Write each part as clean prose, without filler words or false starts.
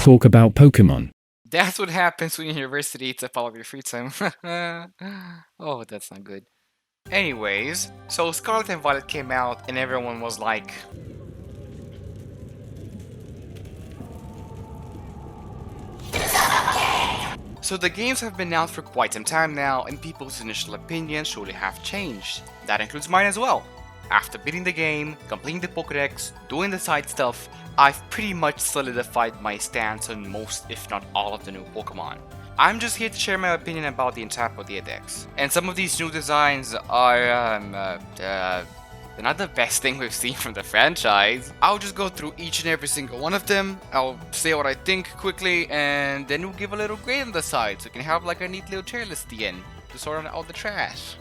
talk about Pokemon. That's what happens when university eats up all of your free time. Oh, that's not good. Anyways, so Scarlet and Violet came out and everyone was like... So the games have been out for quite some time now, and people's initial opinions surely have changed. That includes mine as well. After beating the game, completing the Pokédex, doing the side stuff, I've pretty much solidified my stance on most, if not all, of the new Pokémon. I'm just here to share my opinion about the entire Pokédex. And some of these new designs are, they're not the best thing we've seen from the franchise. I'll just go through each and every single one of them. I'll say what I think quickly, and then we'll give a little grade on the side, so we can have like a neat little tier list at the end to sort out all the trash.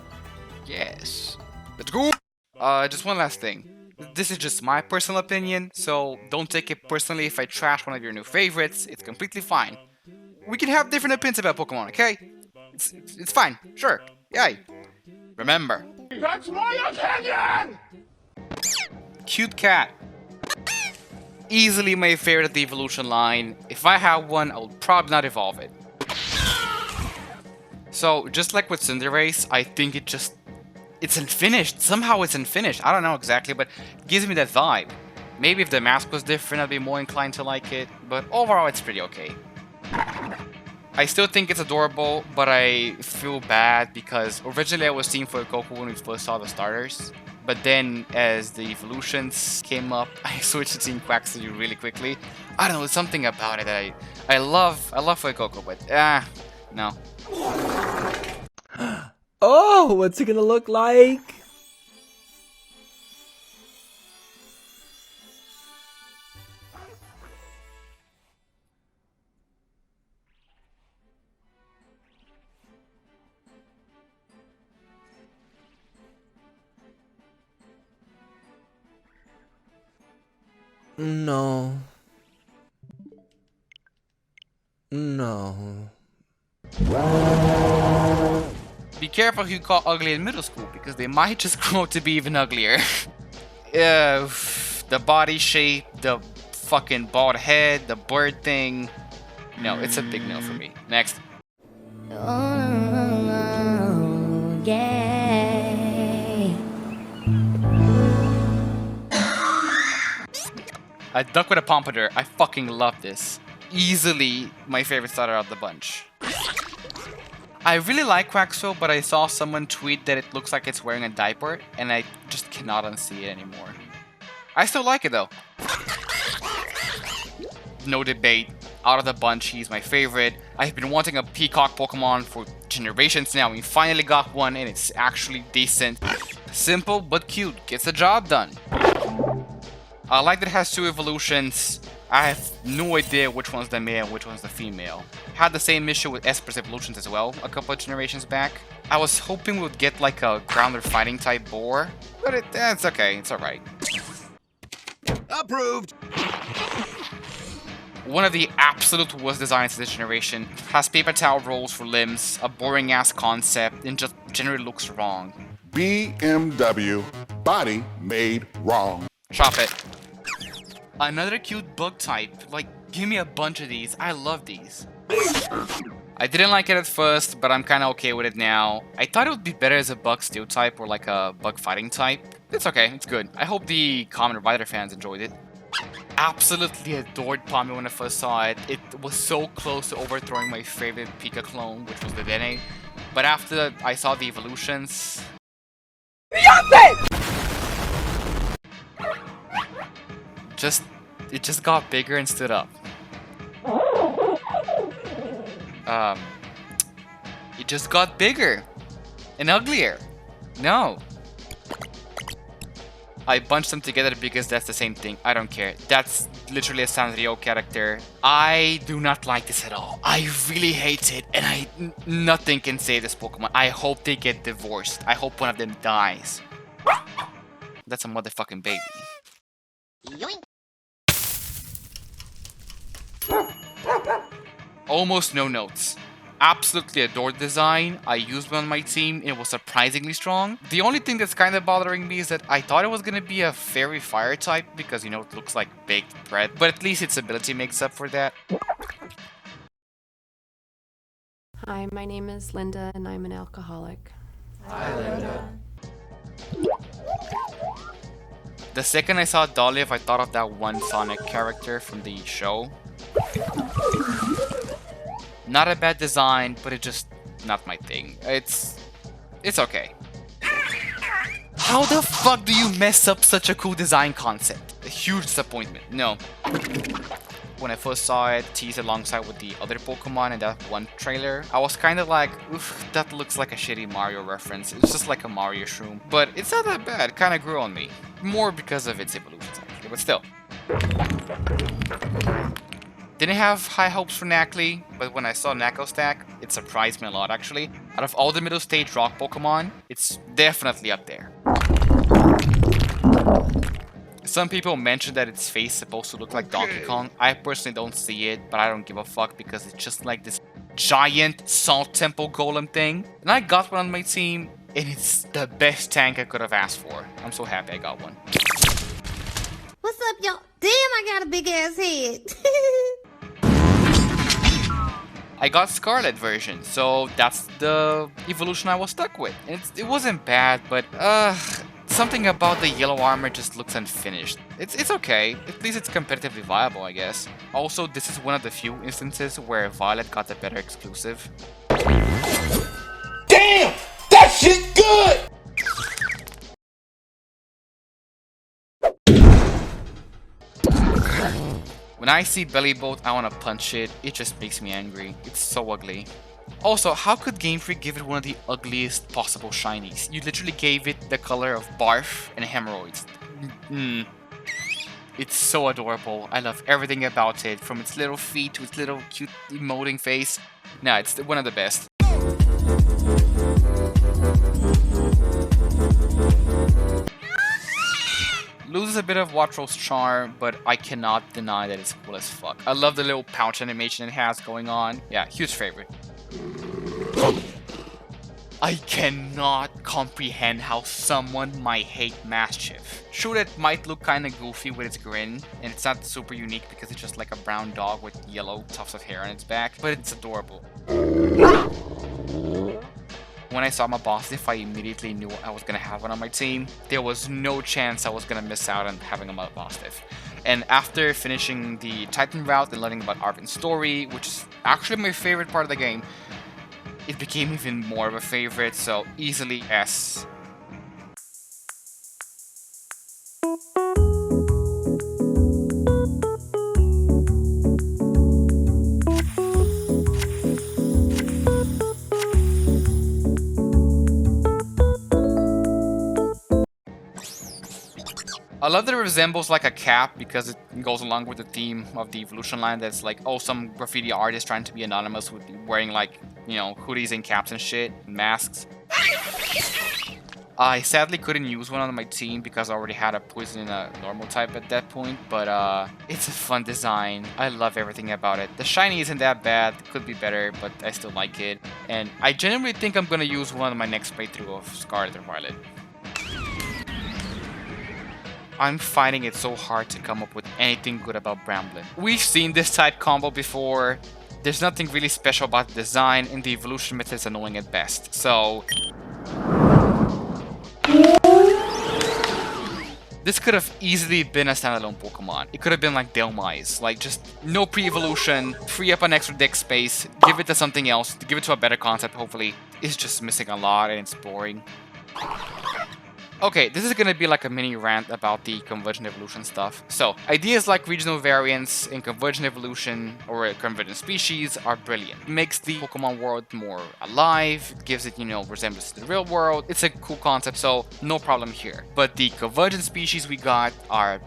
Yes. Let's go! Just one last thing. This is just my personal opinion, so don't take it personally if I trash one of your new favorites. It's completely fine. We can have different opinions about Pokemon, okay? It's fine, sure. Yay. Remember. That's my opinion! Cute cat. Easily my favorite of the evolution line. If I had one, I would probably not evolve it. So, just like with Cinderace, I think it's unfinished. Somehow it's unfinished. I don't know exactly, but it gives me that vibe. Maybe if the mask was different, I'd be more inclined to like it, but overall it's pretty okay. I still think it's adorable, but I feel bad because originally I was Team Fuecoco when we first saw the starters. But then, as the evolutions came up, I switched to Team Quacksilver really quickly. I don't know, there's something about it that I love Fuecoco, but no. Oh, what's it gonna look like? No. No. Be careful who you call ugly in middle school, because they might just grow to be even uglier. The body shape, the fucking bald head, the bird thing. No, it's a big no for me. Next. Oh, yeah. A duck with a pompadour. I fucking love this. Easily my favorite starter out of the bunch. I really like Quaxo, but I saw someone tweet that it looks like it's wearing a diaper, and I just cannot unsee it anymore. I still like it though. No debate. Out of the bunch, he's my favorite. I've been wanting a peacock Pokemon for generations now. We finally got one, and it's actually decent. Simple but cute. Gets the job done. I like that it has two evolutions. I have no idea which one's the male and which one's the female. Had the same issue with Esper's evolutions as well a couple of generations back. I was hoping we would get like a grounded fighting type boar, but it's okay, it's alright. Approved! One of the absolute worst designs of this generation has paper towel rolls for limbs, a boring ass concept, and just generally looks wrong. BMW, body made wrong. Chop it. Another cute bug type. Like, give me a bunch of these. I love these. I didn't like it at first, but I'm kind of okay with it now. I thought it would be better as a bug steel type or like a bug fighting type. It's okay, it's good. I hope the Kamen Rider fans enjoyed it. Absolutely adored Pommy when I first saw it. It was so close to overthrowing my favorite Pika clone, which was the Dene. But after I saw the evolutions... It just got bigger and stood up. It just got bigger and uglier. No. I bunched them together because that's the same thing. I don't care. That's literally a Sanrio character. I do not like this at all. I really hate it, and nothing can save this Pokemon. I hope they get divorced. I hope one of them dies. That's a motherfucking baby. Yoink. Almost no notes. Absolutely adored design. I used one on my team. It was surprisingly strong. The only thing that's kind of bothering me is that I thought it was going to be a fairy fire type because, you know, it looks like baked bread. But at least its ability makes up for that. Hi, my name is Linda and I'm an alcoholic. The second I saw Dolly, I thought of that one Sonic character from the show. Not a bad design, but it's just not my thing. It's okay. How the fuck do you mess up such a cool design concept? A huge disappointment. No. When I first saw it teased alongside with the other Pokemon in that one trailer, I was kind of like, oof, that looks like a shitty Mario reference. It's just like a Mario shroom. But it's not that bad. It kind of grew on me. More because of its evolutions, actually, but still. Didn't have high hopes for Nacli, but when I saw Nako stack, it surprised me a lot, actually. Out of all the middle stage rock Pokemon, it's definitely up there. Some people mentioned that its face is supposed to look like Donkey Kong. I personally don't see it, but I don't give a fuck because it's just like this giant Salt Temple Golem thing. And I got one on my team, and it's the best tank I could have asked for. I'm so happy I got one. What's up, y'all? Damn, I got a big ass head. I got Scarlet version, so that's the evolution I was stuck with. And it wasn't bad, but something about the yellow armor just looks unfinished. It's okay, at least it's competitively viable, I guess. Also, this is one of the few instances where Violet got the better exclusive. Damn! That shit good! When I see Bellyboat, I wanna punch it. It just makes me angry. It's so ugly. Also, how could Game Freak give it one of the ugliest possible shinies? You literally gave it the color of barf and hemorrhoids. It's so adorable. I love everything about it, from its little feet to its little cute emoting face. Nah, it's one of the best. Loses a bit of Watro's charm, but I cannot deny that it's cool as fuck. I love the little pouch animation it has going on. Yeah, huge favorite. I cannot comprehend how someone might hate Mischief. Sure, it might look kinda goofy with its grin, and it's not super unique because it's just like a brown dog with yellow tufts of hair on its back, but it's adorable. When I saw my boss I immediately knew I was gonna have one on my team. There was no chance I was gonna miss out on having a boss diff. And after finishing the Titan route and learning about Arvin's story, which is actually my favorite part of the game, it became even more of a favorite, so easily S. I love that it resembles like a cap because it goes along with the theme of the evolution line that's like, oh, some graffiti artist trying to be anonymous with wearing like, you know, hoodies and caps and shit, and masks. I sadly couldn't use one on my team because I already had a poison and a normal type at that point, but it's a fun design. I love everything about it. The shiny isn't that bad, could be better, but I still like it. And I genuinely think I'm gonna use one on my next playthrough of Scarlet Violet. I'm finding it so hard to come up with anything good about Bramblin. We've seen this type combo before. There's nothing really special about the design, and the evolution method is annoying at best. So this could have easily been a standalone Pokemon. It could have been like Delmise, like just no pre-evolution, free up an extra deck space, give it to something else, give it to a better concept hopefully. It's just missing a lot and it's boring. Okay, this is gonna be like a mini rant about the Convergent evolution stuff. So, ideas like regional variants in Convergent evolution or Convergent species are brilliant. It makes the Pokemon world more alive, it gives it, you know, resemblance to the real world. It's a cool concept, so no problem here. But the Convergent species we got are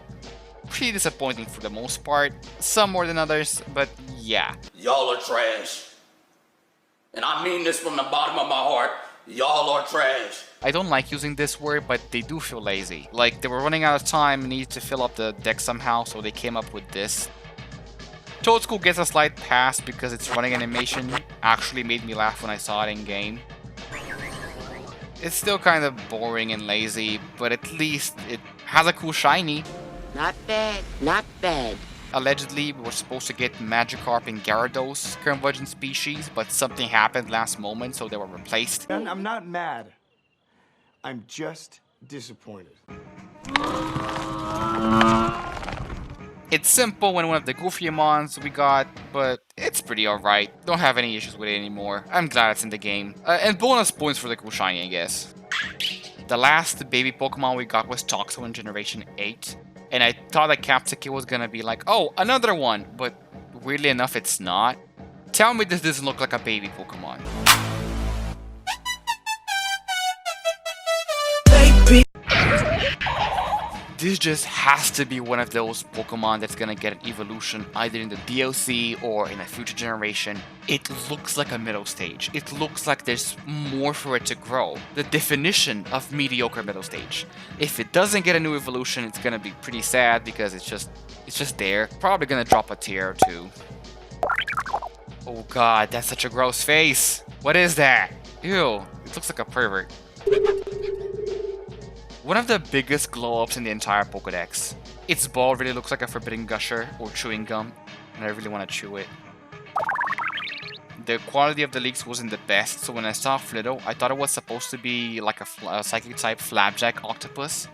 pretty disappointing for the most part. Some more than others, but yeah. Y'all are trash. And I mean this from the bottom of my heart. Y'all are trash. I don't like using this word, but they do feel lazy. Like, they were running out of time and needed to fill up the deck somehow, so they came up with this. Toadschool gets a slight pass because its running animation actually made me laugh when I saw it in game. It's still kind of boring and lazy, but at least it has a cool shiny. Not bad, not bad. allegedly we were supposed to get Magikarp and Gyarados Convergent species, but something happened last moment, so they were replaced. I'm not mad. I'm just disappointed. It's simple when one of the goofier mons we got, but it's pretty alright. Don't have any issues with it anymore. I'm glad it's in the game. And bonus points for the cool shiny, I guess. The last baby Pokemon we got was Toxel in Generation 8. And I thought that PkScept was gonna be like, oh, another one. But weirdly enough, it's not. Tell me this doesn't look like a baby Pokemon. This just has to be one of those Pokemon that's gonna get an evolution either in the DLC or in a future generation. It looks like a middle stage. It looks like there's more for it to grow. The definition of mediocre middle stage. If it doesn't get a new evolution, it's gonna be pretty sad because it's just there. Probably gonna drop a tier or two. Oh god, that's such a gross face. What is that? Ew, it looks like a pervert. One of the biggest glow-ups in the entire Pokédex. Its ball really looks like a forbidden gusher or chewing gum, and I really want to chew it. The quality of the leaks wasn't the best, so when I saw Flitto, I thought it was supposed to be like a psychic-type Flapjack octopus.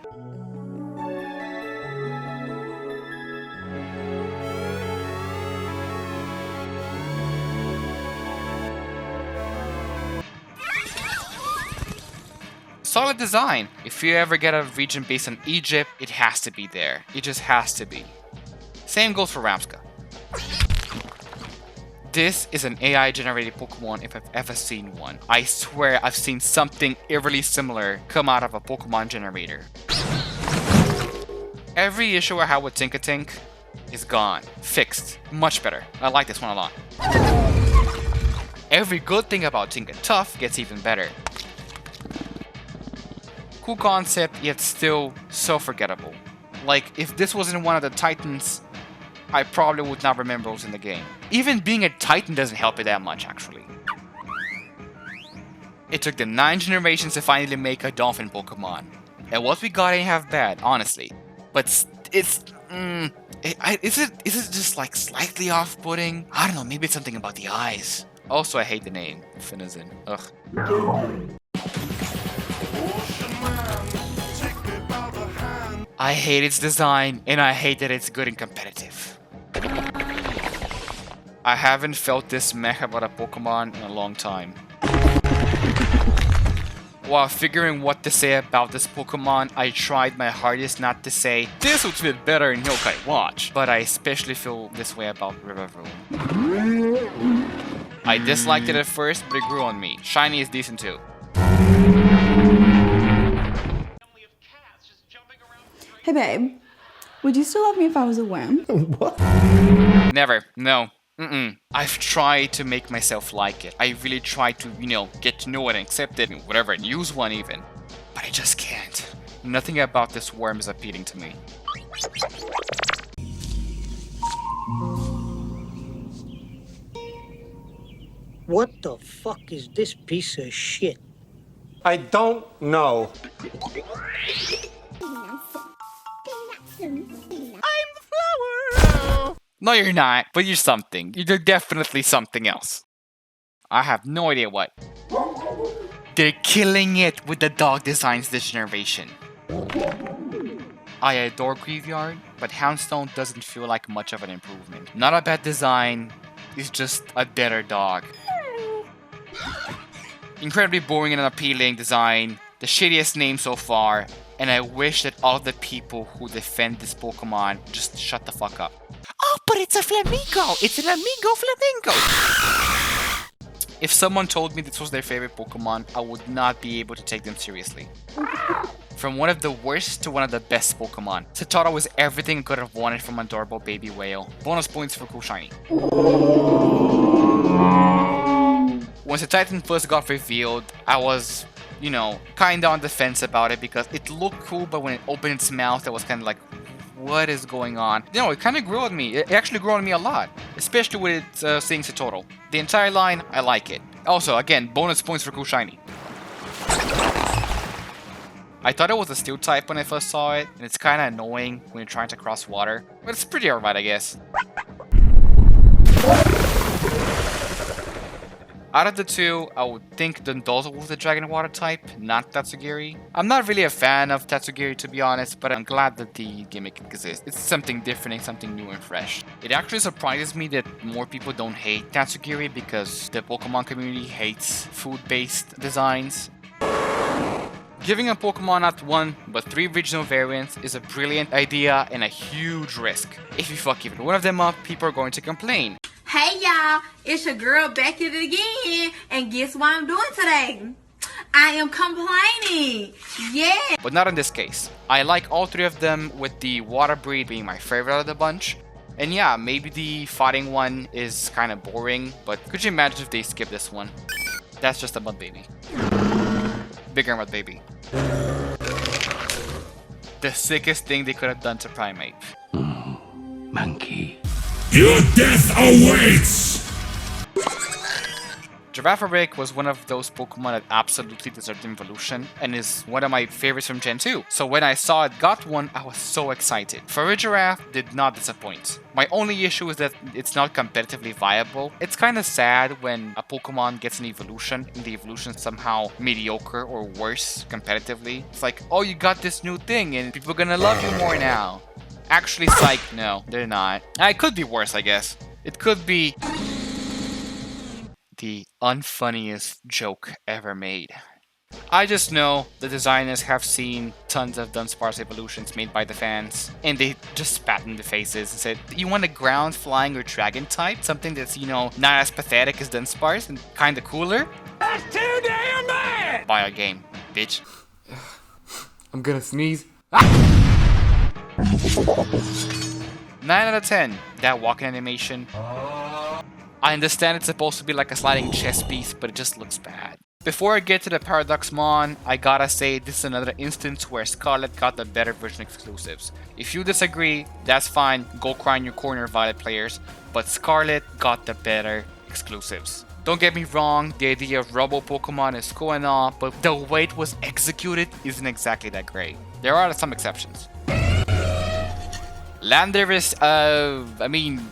Solid design. If you ever get a region based on Egypt, it has to be there. It just has to be. Same goes for Ramska. This is an AI generated Pokemon if I've ever seen one. I swear I've seen something eerily similar come out of a Pokemon generator. Every issue I had with Tinkatink is gone. Fixed. Much better. I like this one a lot. Every good thing about Tinkatuff gets even better. Cool concept, yet still so forgettable. Like, if this wasn't one of the Titans, I probably would not remember it was in the game. Even being a Titan doesn't help it that much, actually. It took them 9 generations to finally make a Dolphin Pokemon. And what we got ain't half bad, honestly. But it's... is it just like slightly off-putting? I don't know, maybe it's something about the eyes. Also, I hate the name, Finizen. Ugh. I hate its design, and I hate that it's good and competitive. I haven't felt this meh about a Pokemon in a long time. While figuring what to say about this Pokemon, I tried my hardest not to say, this would fit better in Yokai Watch, but I especially feel this way about Riverview. I disliked it at first, but it grew on me. Shiny is decent too. Hey babe, would you still love me if I was a worm? What? Never. No. I've tried to make myself like it. I really tried to, get to know it and accept it and whatever and use one even. But I just can't. Nothing about this worm is appealing to me. What the fuck is this piece of shit? I don't know. No, you're not, but you're something. You're definitely something else. I have no idea what. They're killing it with the dog designs this generation. I adore Graveyard, but Houndstone doesn't feel like much of an improvement. Not a bad design, it's just a deader dog. Incredibly boring and unappealing design, the shittiest name so far, and I wish that all the people who defend this Pokemon just shut the fuck up. Oh, but it's a flamingo! It's an amigo flamingo! If someone told me this was their favorite Pokemon, I would not be able to take them seriously. From one of the worst to one of the best Pokemon, Satara was everything I could have wanted from an adorable baby whale. Bonus points for cool shiny. Once the Titan first got revealed, I was, kinda on the fence about it because it looked cool, but when it opened its mouth, I was kinda like, what is going on? It kind of grew on me. It actually grew on me a lot, especially with seeing Satoru. The entire line, I like it. Also, again, bonus points for cool shiny. I thought it was a steel type when I first saw it, and it's kinda annoying when you're trying to cross water, but it's pretty alright, I guess. Out of the two, I would think Dondozo was the Dragon Water type, not Tatsugiri. I'm not really a fan of Tatsugiri to be honest, but I'm glad that the gimmick exists. It's something different and something new and fresh. It actually surprises me that more people don't hate Tatsugiri because the Pokemon community hates food-based designs. Giving a Pokemon not one, but 3 regional variants is a brilliant idea and a huge risk. If you fuck even one of them up, people are going to complain. Hey y'all, it's your girl back at it again, and guess what I'm doing today? I am complaining. Yeah. But not in this case. I like all 3 of them, with the water breed being my favorite of the bunch. And yeah, maybe the fighting one is kind of boring, but could you imagine if they skip this one? That's just a mud baby. Bigger mud baby. The sickest thing they could have done to Primate. Monkey. Your death awaits! Girafarig was one of those Pokemon that absolutely deserved evolution and is one of my favorites from Gen 2. So when I saw it got one, I was so excited. For a giraffe, did not disappoint. My only issue is that it's not competitively viable. It's kind of sad when a Pokemon gets an evolution and the evolution is somehow mediocre or worse competitively. It's like, oh, you got this new thing and people are gonna love you more now. Actually, psych, no, they're not. It could be worse, I guess. It could be the unfunniest joke ever made. I just know the designers have seen tons of Dunsparce evolutions made by the fans, and they just spat in the faces and said, you want a ground, flying, or dragon type? Something that's, you know, not as pathetic as Dunsparce and kinda cooler? That's too damn bad! Buy a game, bitch. I'm gonna sneeze. 9 out of 10. That walking animation. I understand it's supposed to be like a sliding chess piece, but it just looks bad. Before I get to the Paradoxmon, I gotta say this is another instance where Scarlet got the better version exclusives. If you disagree, that's fine, go cry in your corner, Violet players, but Scarlet got the better exclusives. Don't get me wrong, the idea of Robo Pokemon is cool and all, but the way it was executed isn't exactly that great. There are some exceptions. Landorus,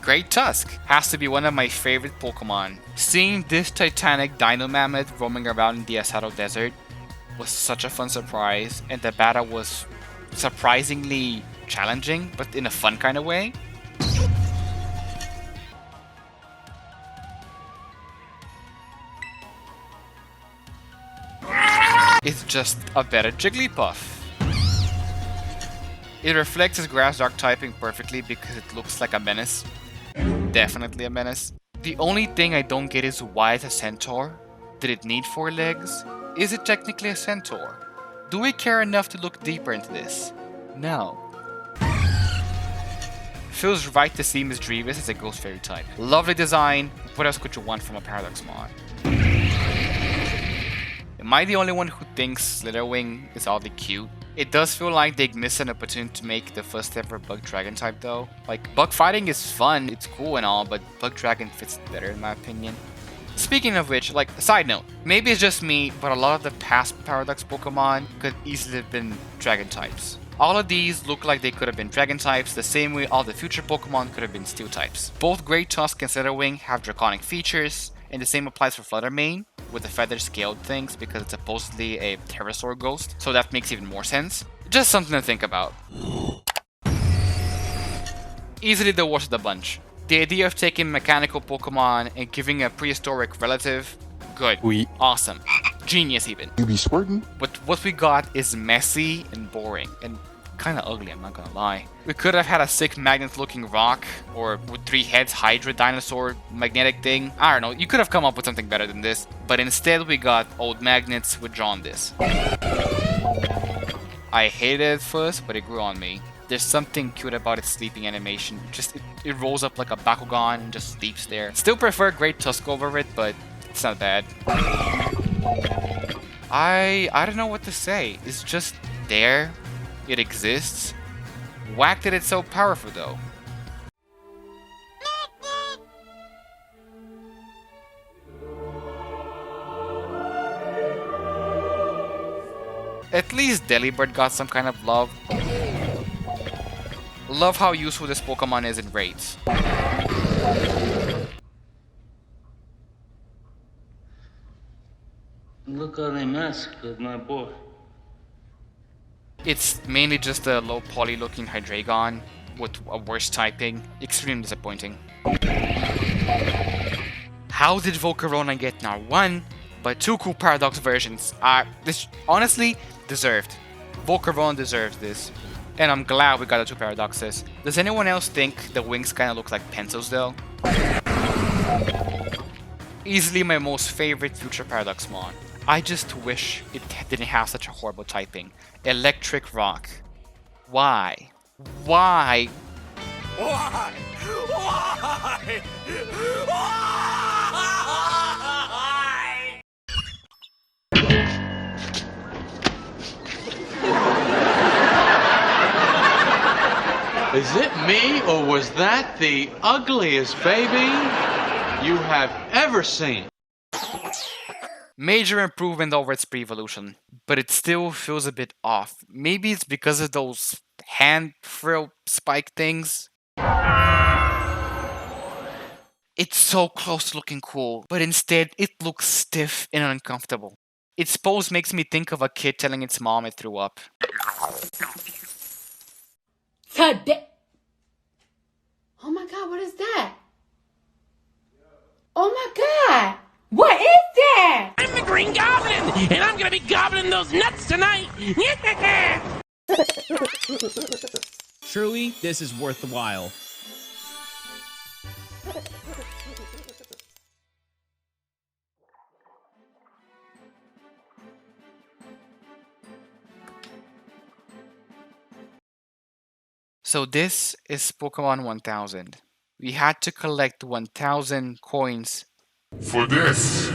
Great Tusk has to be one of my favorite Pokemon. Seeing this titanic Dino Mammoth roaming around in the Asado Desert was such a fun surprise, and the battle was surprisingly challenging, but in a fun kind of way. It's just a better Jigglypuff. It reflects his grass dark typing perfectly because it looks like a menace. Definitely a menace. The only thing I don't get is why it's a centaur. Did it need 4 legs? Is it technically a centaur? Do we care enough to look deeper into this? No. Feels right to see Misdreavus as a Ghost Fairy type. Lovely design. What else could you want from a Paradoxmon? Am I the only one who thinks Slitherwing is oddly cute? It does feel like they missed an opportunity to make the first ever Bug Dragon type though. Like, bug fighting is fun, it's cool and all, but Bug Dragon fits better in my opinion. Speaking of which, like, side note, maybe it's just me, but a lot of the past Paradox Pokemon could easily have been Dragon types. All of these look like they could have been Dragon types, the same way all the future Pokemon could have been Steel types. Both Great Tusk and Slitherwing have Draconic features, and the same applies for Fluttermane, with the feather scaled things because it's supposedly a pterosaur ghost, so that makes even more sense. Just something to think about. Easily the worst of the bunch. The idea of taking mechanical Pokemon and giving a prehistoric relative, good. Awesome. Genius even. You be squirting? But what we got is messy and boring, and kinda ugly, I'm not gonna lie. We could have had a sick magnet looking rock, or with 3 heads Hydra dinosaur magnetic thing. I don't know, you could have come up with something better than this, but instead we got old magnets with jaundice. I hated it at first, but it grew on me. There's something cute about its sleeping animation. Just it rolls up like a Bakugan and just sleeps there. Still prefer Great Tusk over it, but it's not bad. I don't know what to say. It's just there. It exists. Whack that it's so powerful though. At least Delibird got some kind of love. Love how useful this Pokemon is in raids. Look how they mess with my boy. It's mainly just a low poly looking Hydreigon with a worse typing. Extremely disappointing. How did Volcarona get not one, but two cool Paradox versions? This honestly deserved. Volcarona deserves this. And I'm glad we got the two Paradoxes. Does anyone else think the wings kinda look like pencils though? Easily my most favorite future Paradox Mon. I just wish it didn't have such a horrible typing. Electric Rock. Why? Why? Why? Why? Why? Is it me, or was that the ugliest baby you have ever seen? Major improvement over its pre-evolution, but it still feels a bit off. Maybe it's because of those hand frill spike things. It's so close to looking cool, but instead it looks stiff and uncomfortable. Its pose makes me think of a kid telling its mom it threw up. Oh my god, what is that? Oh my god! What is that? I'm the Green Goblin, and I'm gonna be gobbling those nuts tonight. Truly, this is worth the while. So this is Pokemon 1000. We had to collect 1000 coins For this.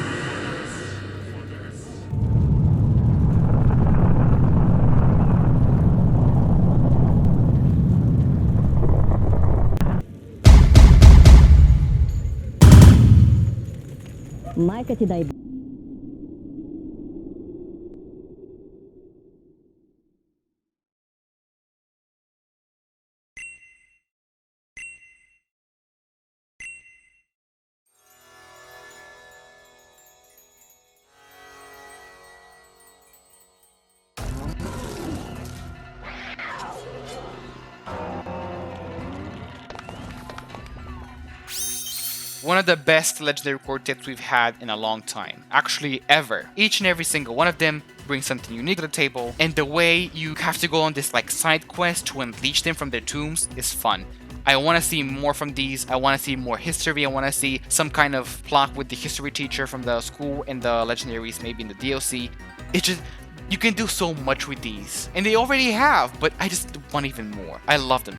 One of the best legendary quartets we've had in a long time. Actually, ever. Each and every single one of them brings something unique to the table, and the way you have to go on this like side quest to unleash them from their tombs is fun. I want to see more from these. I want to see more history. I want to see some kind of plot with the history teacher from the school and the Legendaries, maybe in the DLC. It's just, you can do so much with these. And they already have, but I just want even more. I love them.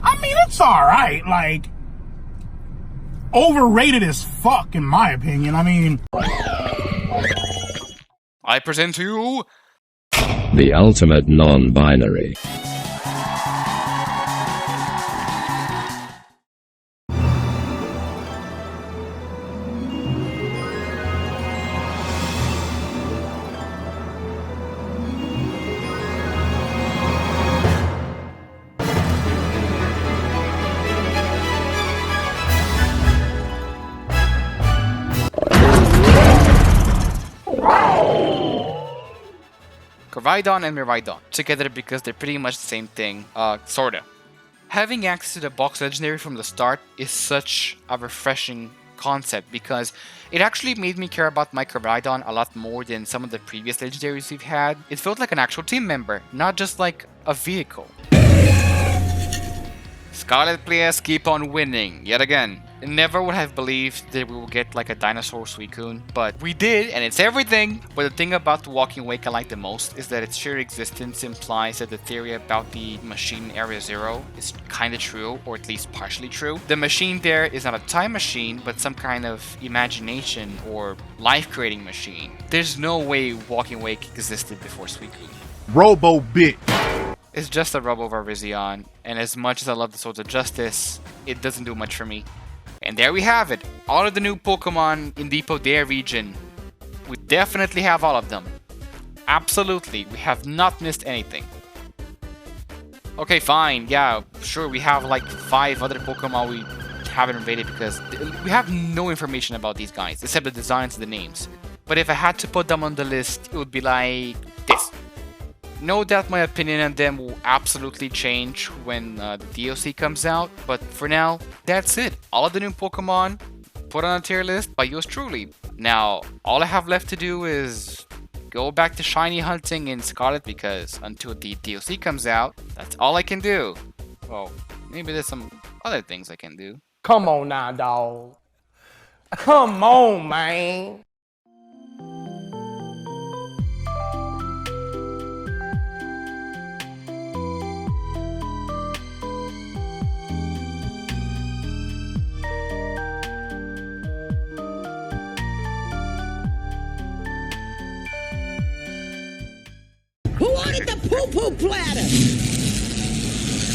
I mean, it's alright, like, overrated as fuck, in my opinion. I mean, I present to you the ultimate non-binary. Koraidon and Miraidon together because they're pretty much the same thing, sorta. Having access to the box legendary from the start is such a refreshing concept because it actually made me care about my Koraidon a lot more than some of the previous legendaries we've had. It felt like an actual team member, not just like a vehicle. Scarlet players keep on winning, yet again. Never would have believed that we would get like a dinosaur Suicune, but we did, and it's everything! But the thing about the Walking Wake I like the most is that its sheer existence implies that the theory about the machine in Area Zero is kinda true, or at least partially true. The machine there is not a time machine, but some kind of imagination or life-creating machine. There's no way Walking Wake existed before Suicune. Robo Bit. It's just a rub over Virizion, and as much as I love the Swords of Justice, it doesn't do much for me. And there we have it, all of the new Pokemon in the Podea region. We definitely have all of them. Absolutely, we have not missed anything. Okay, fine, yeah, sure, we have like 5 other Pokemon we haven't invaded because we have no information about these guys, except the designs and the names. But if I had to put them on the list, it would be like this. Know that my opinion on them will absolutely change when the DLC comes out, but for now, that's it. All of the new Pokemon put on a tier list by yours truly. Now, all I have left to do is go back to shiny hunting in Scarlet because until the DLC comes out, that's all I can do. Well, maybe there's some other things I can do. Come on now, dawg. Come on, man. Who ordered the poo-poo platter?